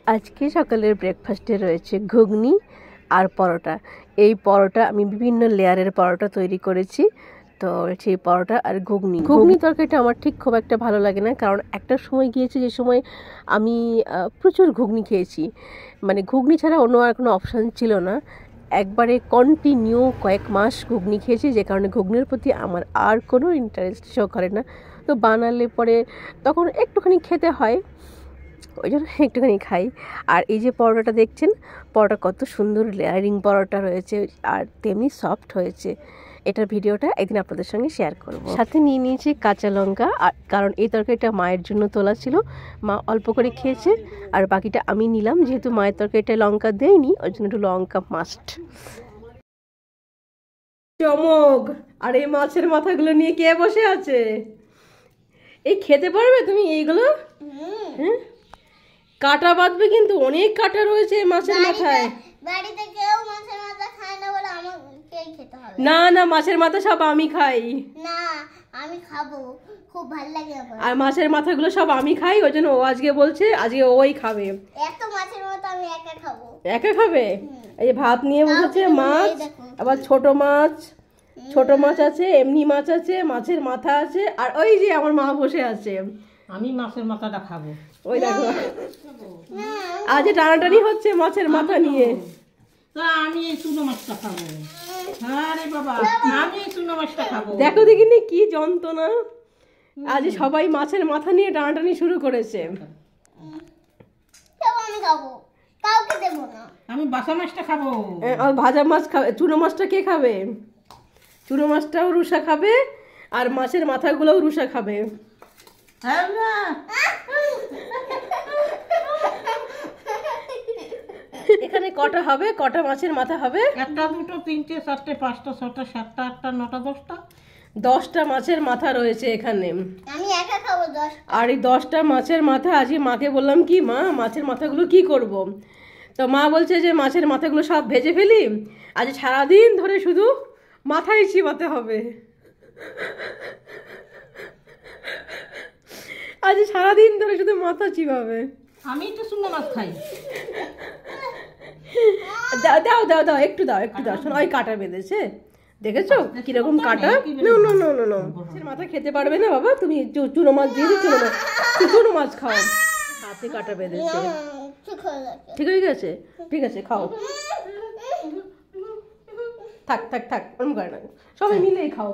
আজকে সকালের ব্রেকফাস্টে রয়েছে ঘুগনি আর পরোটা। এই পরোটা আমি বিভিন্ন লেয়ারের পরোটা তৈরি করেছি। তো সেই পরোটা আর ঘুগনি তরকারিটা আমার ঠিক খুব একটা ভালো লাগে না, কারণ একটা সময় গিয়েছে যে সময় আমি প্রচুর ঘুগনি খেয়েছি, মানে ঘুগনি ছাড়া অন্য আর কোনো অপশান ছিল না। একবারে কন্টিনিউ কয়েক মাস ঘুগনি খেয়েছি, যে কারণে ঘুগনির প্রতি আমার আর কোনো ইন্টারেস্ট শো করে না। তো বানালে পরে তখন একটুখানি খেতে হয়, ওই জন্য একটুখানি খাই। আর এই যে পরোটাটা দেখছেন, পরোটা কত সুন্দর লেয়ারিং পরোটা রয়েছে আর তেমনি সফট হয়েছে। এটার ভিডিওটা একদিন আপনাদের সঙ্গে শেয়ার করব। সাথে নিয়ে নিয়েছি কাঁচা লঙ্কা, আর কারণ এই তরকারিটা মায়ের জন্য তোলা ছিল, মা অল্প করে খেয়েছে আর বাকিটা আমি নিলাম, যেহেতু মায়ের তরকারিটা লঙ্কা দেয়নি ওই জন্য একটু লঙ্কা মাস্ট। চমক! আর এই মাছের মাথাগুলো নিয়ে কে বসে আছে? এই খেতে পারবে তুমি এইগুলো? হ্যাঁ, কাটা বাঁধবে কিন্তু, অনেক কাটা রয়েছে মাছের মাথায়। বাড়িতে কেউ মাছের মাথা খায় না বলে আমাকেই খেতে হবে। না না, মাছের মাথা সব আমি খাই। না, আমি খাবো, খুব ভালো লাগে আমার। আর মাছের মাথাগুলো সব আমি খাই, ওই জন্য ও আজকে বলছে আজকে ওই খাবে। এত মাছের মাথা আমি একা খাবো। একা খাবে? এই যে ভাত নিয়ে বসেছে, মাছ, আবার ছোট মাছ আছে, এমনি মাছ আছে, মাছের মাথা আছে, আর ওই যে আমার মা বসে আছে। আমি মাছের মাথাটা খাবো। ওই দেখো, আজ টানাটানি হচ্ছে মাছের মাথা নিয়ে। আমি এই চুনো মাছটা খাবো। আরে বাবা, আমি এই চুনো মাছটা খাবো। দেখো দেখিনি কি যন্ত্রণা, আজ সবাই মাছের মাথা নিয়ে টানাটানি শুরু করেছে। আমি খাবো, কাউকে দেবো না। আমি বাসা মাছটা খাবো। ভাজা মাছ খাবে? চুনো মাছটা কে খাবে? চুনো মাছটাও রুষা খাবে আর মাছের মাথাগুলোও রুষা খাবে। এখানে কটা হবে? কটা মাছের মাথা হবে? 1 2 3 4 5 6 7 8 9 10টা। 10টা মাছের মাথা রয়েছে এখানে। আমি একা খাবো 10। আর এই 10টা মাছের মাথা আজকে মাকে বললাম কি, মা মাছের মাথাগুলো কি করব? তো মা বলছে যে মাছের মাথাগুলো সব ভেজে ফেলি, আজ সারাদিন ধরে শুধু মাথায় চিবাতে হবে। আজ সারাদিন ধরে শুধু মাথা চিবাবে। আমি তো চুনো মাছ খাই। দাও দাও দাও দাও, একটু দাও, একটু দাও। শোনো, ওই কাটা বেঁধেছে, দেখেছো কিরকম কাটা? No no no no no, মাছের মাথা খেতে পারবে না বাবা তুমি। চুনো মাছ দিয়েছি, চুনো মাছ খাও। হাতে কাটা বেঁধেছে। ঠিক হয়ে গেছে? ঠিক আছে, খাও। থাক থাক থাক, ওরম করে না, সবাই মিলেই খাও।